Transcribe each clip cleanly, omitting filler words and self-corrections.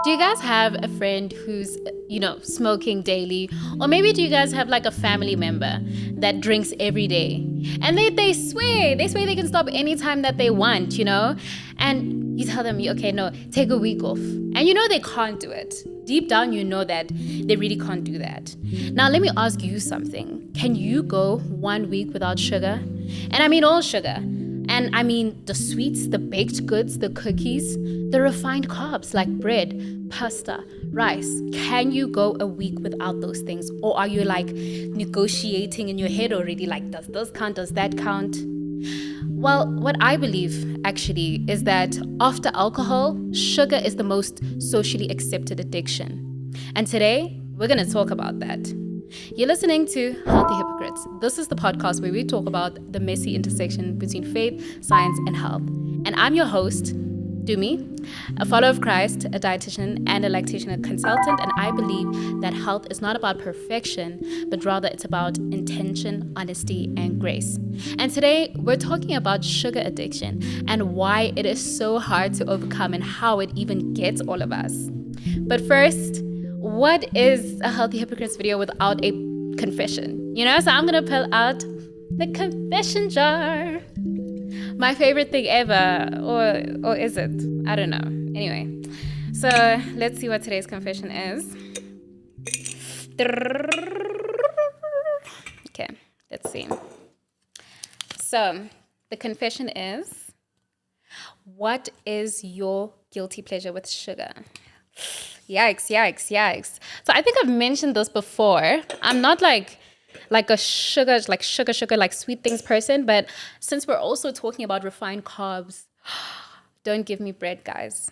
Do you guys have a friend who's, smoking daily? Or maybe do you guys have like a family member that drinks every day? And they swear they can stop anytime that they want, And you tell them, okay, no, take a week off. And they can't do it. Deep down, you know that they really can't do that. Now, let me ask you something. Can you go 1 week without sugar? And I mean all sugar. And I mean the sweets, the baked goods, the cookies, the refined carbs like bread, pasta, rice. Can you go a week without those things? Or are you like negotiating in your head already? Like, does this count? Does that count? Well, what I believe actually is that after alcohol, sugar is the most socially accepted addiction. And today, we're going to talk about that. You're listening to Healthy Hypocrites. This is the podcast where we talk about the messy intersection between faith, science, and health. And I'm your host, Tumi, a follower of Christ, a dietitian, and a lactation consultant. And I believe that health is not about perfection, but rather it's about intention, honesty, and grace. And today, we're talking about sugar addiction and why it is so hard to overcome and how it even gets all of us. But first, what is a Healthy Hypocrites video without a confession? So I'm going to pull out the confession jar. My favorite thing ever, or is it? I don't know. Anyway, so let's see what today's confession is. Okay, let's see. So the confession is, what is your guilty pleasure with sugar? Yikes. So I think I've mentioned this before. I'm not like a sugar, like sweet things person. But since we're also talking about refined carbs, don't give me bread, guys.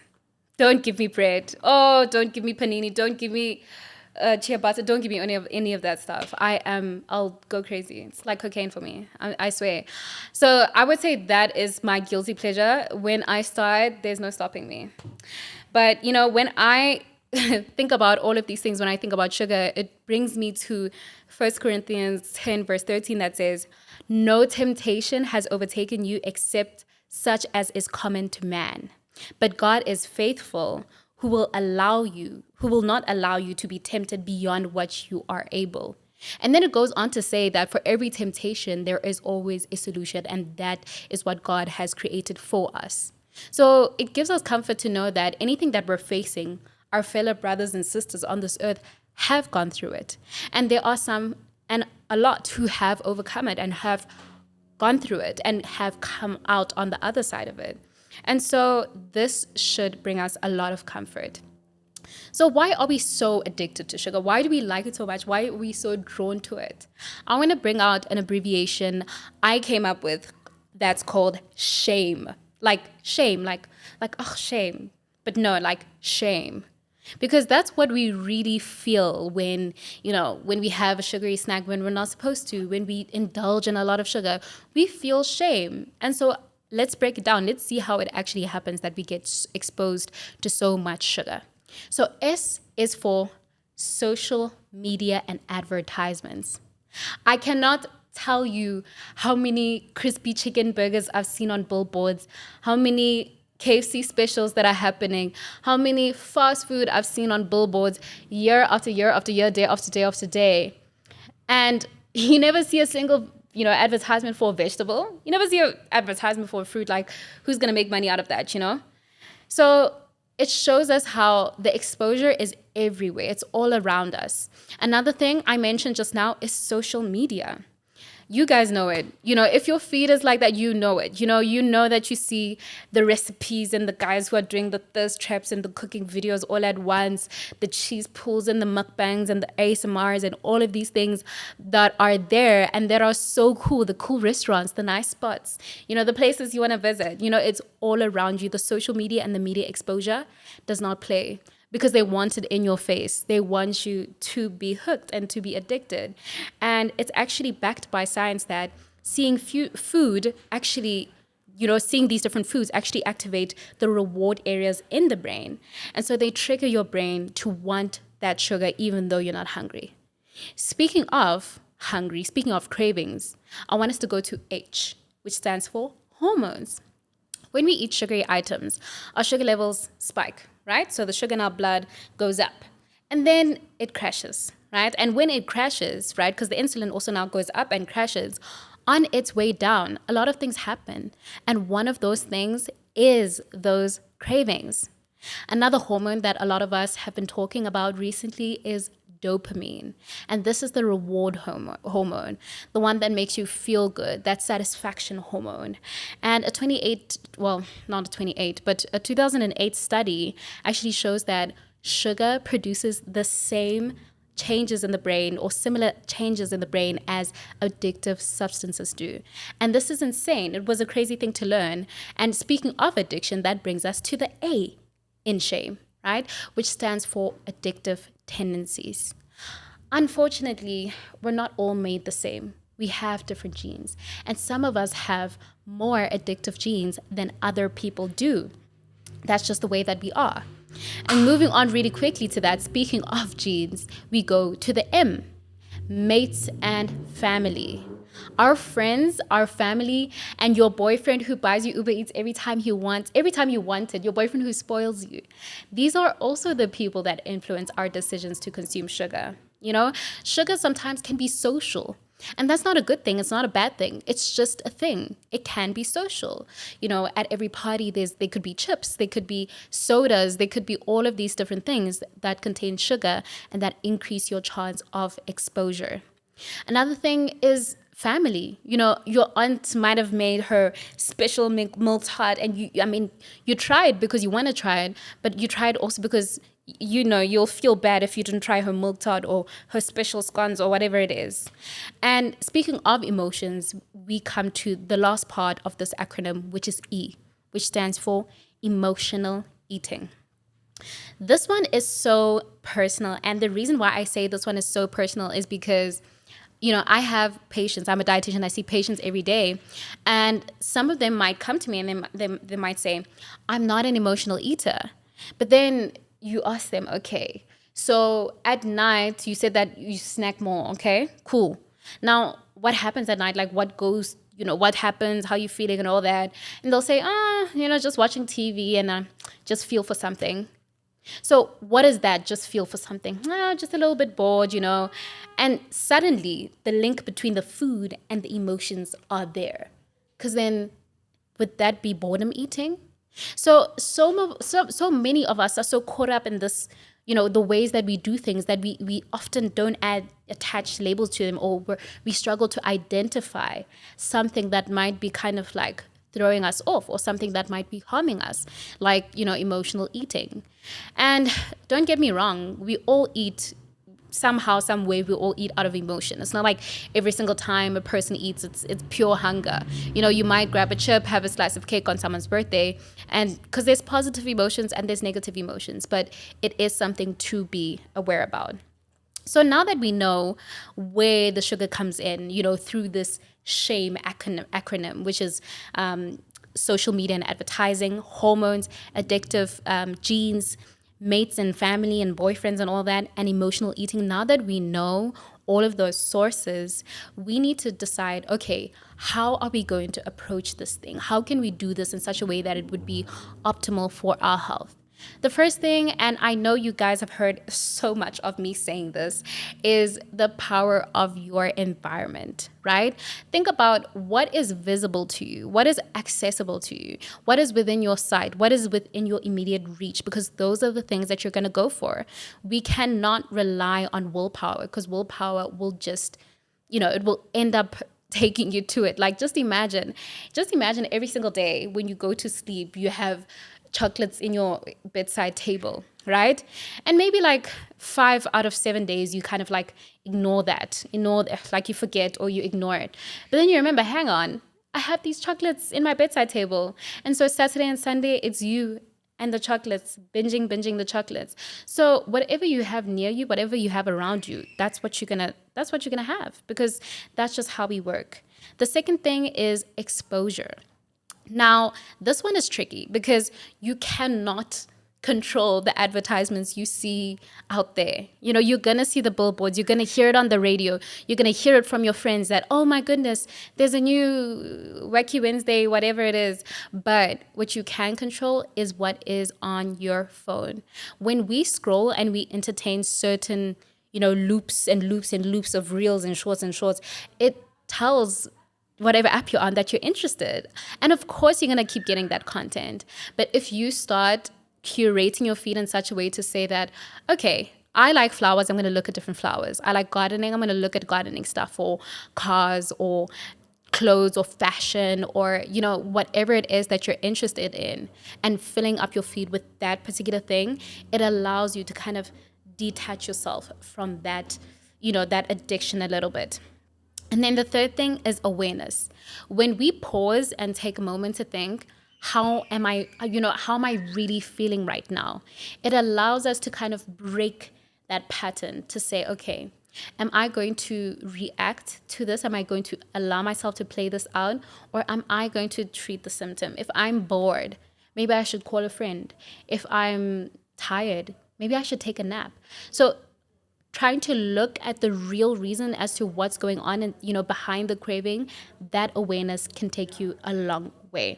Don't give me bread. Oh, don't give me panini. Don't give me ciabatta. Don't give me any of that stuff. I'll go crazy. It's like cocaine for me. I swear. So I would say that is my guilty pleasure. When I start, there's no stopping me. But, when I think about all of these things, when I think about sugar, it brings me to 1 Corinthians 10, verse 13, that says, "No temptation has overtaken you except such as is common to man. But God is faithful, who will not allow you to be tempted beyond what you are able." And then it goes on to say that for every temptation, there is always a solution, and that is what God has created for us. So it gives us comfort to know that anything that we're facing, our fellow brothers and sisters on this earth have gone through it. And there are some, and a lot, who have overcome it and have gone through it and have come out on the other side of it. And so this should bring us a lot of comfort. So why are we so addicted to sugar? Why do we like it so much? Why are we so drawn to it? I want to bring out an abbreviation I came up with that's called SHAME. Like shame, like shame. But no, like shame. Because that's what we really feel when we have a sugary snack when we're not supposed to, when we indulge in a lot of sugar, we feel shame. And so let's break it down. Let's see how it actually happens that we get exposed to so much sugar. So S is for social media and advertisements. I cannot tell you how many crispy chicken burgers I've seen on billboards, how many KFC specials that are happening, how many fast food I've seen on billboards year after year after year, day after day after day. And you never see a single, advertisement for a vegetable. You never see an advertisement for a fruit, like who's going to make money out of that, So it shows us how the exposure is everywhere. It's all around us. Another thing I mentioned just now is social media. You guys know it. If your feed is like that, you know it. You know that you see the recipes and the guys who are doing the thirst traps and the cooking videos all at once, the cheese pulls and the mukbangs and the ASMRs and all of these things that are there and that are so cool, the cool restaurants, the nice spots, the places you want to visit. It's all around you. The social media and the media exposure does not play. Because they want it in your face. They want you to be hooked and to be addicted. And it's actually backed by science that seeing food actually, seeing these different foods actually activate the reward areas in the brain. And so they trigger your brain to want that sugar even though you're not hungry. Speaking of hungry, speaking of cravings, I want us to go to H, which stands for hormones. When we eat sugary items, our sugar levels spike, right? So the sugar in our blood goes up and then it crashes, right? And when it crashes, right, because the insulin also now goes up and crashes, on its way down, a lot of things happen. And one of those things is those cravings. Another hormone that a lot of us have been talking about recently is dopamine. And this is the reward hormone, the one that makes you feel good, that satisfaction hormone. And a 2008 study actually shows that sugar produces the same changes in the brain or similar changes in the brain as addictive substances do. And this is insane. It was a crazy thing to learn. And speaking of addiction, that brings us to the A in shame, right? Which stands for addictive tendencies. Unfortunately, we're not all made the same. We have different genes, and some of us have more addictive genes than other people do. That's just the way that we are. And moving on really quickly to that, speaking of genes, we go to the M, mates and family. Our friends, our family, and your boyfriend who buys you Uber Eats every time you want it, your boyfriend who spoils you. These are also the people that influence our decisions to consume sugar. Sugar sometimes can be social. And that's not a good thing. It's not a bad thing. It's just a thing. It can be social. At every party, they could be chips, they could be sodas, they could be all of these different things that contain sugar and that increase your chance of exposure. Another thing is family. Your aunt might have made her special milk tart, and you tried because you want to try it, but you tried also because you'll feel bad if you didn't try her milk tart or her special scones or whatever it is. And speaking of emotions, we come to the last part of this acronym, which is E, which stands for emotional eating. This one is so personal. And the reason why I say this one is so personal is because I have patients. I'm a dietitian. I see patients every day. And some of them might come to me and they might say, I'm not an emotional eater. But then you ask them, okay, so at night, you said that you snack more. Okay, cool. Now, what happens at night? Like what happens, how you feeling and all that. And they'll say, just watching TV and just feel for something. So what is that? Just feel for something. Just a little bit bored, And suddenly the link between the food and the emotions are there. Because then would that be boredom eating? So many of us are so caught up in this, the ways that we do things that we often don't attach labels to them, or we struggle to identify something that might be kind of like throwing us off or something that might be harming us, like, emotional eating. And don't get me wrong, we all eat somehow, some way, we all eat out of emotion. It's not like every single time a person eats, it's pure hunger. You might grab a chip, have a slice of cake on someone's birthday, and because there's positive emotions and there's negative emotions, but it is something to be aware about. So now that we know where the sugar comes in, through this SHAME acronym, which is social media and advertising, hormones, addictive genes, mates and family and boyfriends and all that, and emotional eating. Now that we know all of those sources, we need to decide, okay, how are we going to approach this thing? How can we do this in such a way that it would be optimal for our health? The first thing, and I know you guys have heard so much of me saying this, is the power of your environment, right? Think about what is visible to you, what is accessible to you, what is within your sight, what is within your immediate reach, because those are the things that you're going to go for. We cannot rely on willpower, because willpower will just, it will end up taking you to it. Like just imagine every single day when you go to sleep, you have chocolates in your bedside table, right? And maybe like 5 out of 7 days, you kind of like ignore that, like you forget or you ignore it. But then you remember, hang on, I have these chocolates in my bedside table. And so Saturday and Sunday, it's you and the chocolates, binging the chocolates. So whatever you have near you, whatever you have around you, that's what you're gonna have, because that's just how we work. The second thing is exposure. Now, this one is tricky because you cannot control the advertisements you see out there. You're going to see the billboards. You're going to hear it on the radio. You're going to hear it from your friends that, oh my goodness, there's a new Wacky Wednesday, whatever it is. But what you can control is what is on your phone. When we scroll and we entertain certain, loops and loops and loops of reels and shorts, it tells whatever app you're on that you're interested. And of course, you're going to keep getting that content. But if you start curating your feed in such a way to say that, okay, I like flowers, I'm going to look at different flowers. I like gardening, I'm going to look at gardening stuff, or cars or clothes or fashion, or, whatever it is that you're interested in, and filling up your feed with that particular thing, it allows you to kind of detach yourself from that, that addiction a little bit. And then the third thing is awareness. When we pause and take a moment to think, how am I really feeling right now? It allows us to kind of break that pattern to say, okay, am I going to react to this? Am I going to allow myself to play this out? Or am I going to treat the symptom? If I'm bored, maybe I should call a friend. If I'm tired, maybe I should take a nap. So trying to look at the real reason as to what's going on and, behind the craving, that awareness can take you a long way.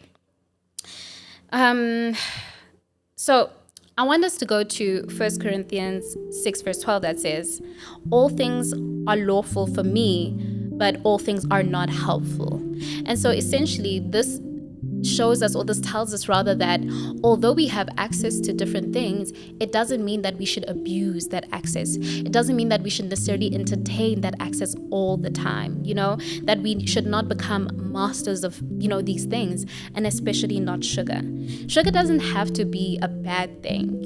So I want us to go to 1 Corinthians 6 verse 12 that says, all things are lawful for me, but all things are not helpful. And so essentially this shows us, or this tells us rather, that although we have access to different things, it doesn't mean that we should abuse that access. It doesn't mean that we should necessarily entertain that access all the time, that we should not become masters of, these things, and especially not sugar. Sugar doesn't have to be a bad thing,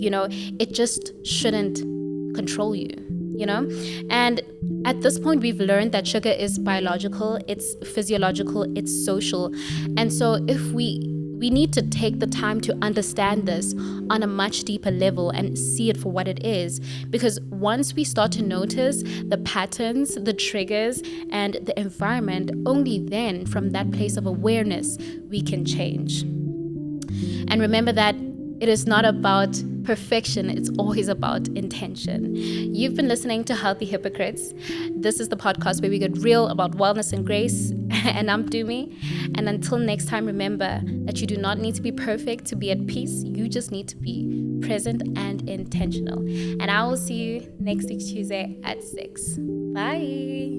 it just shouldn't control you, and at this point, we've learned that sugar is biological, it's physiological, it's social. And so if we need to take the time to understand this on a much deeper level and see it for what it is. Because once we start to notice the patterns, the triggers, and the environment, only then from that place of awareness, we can change. And remember that it is not about perfection, it's always about intention. You've been listening to Healthy Hypocrites. This is the podcast where we get real about wellness and grace, and I'm Tumi. And until next time, remember that you do not need to be perfect to be at peace. You just need to be present and intentional. And I will see you next week Tuesday at 6. Bye.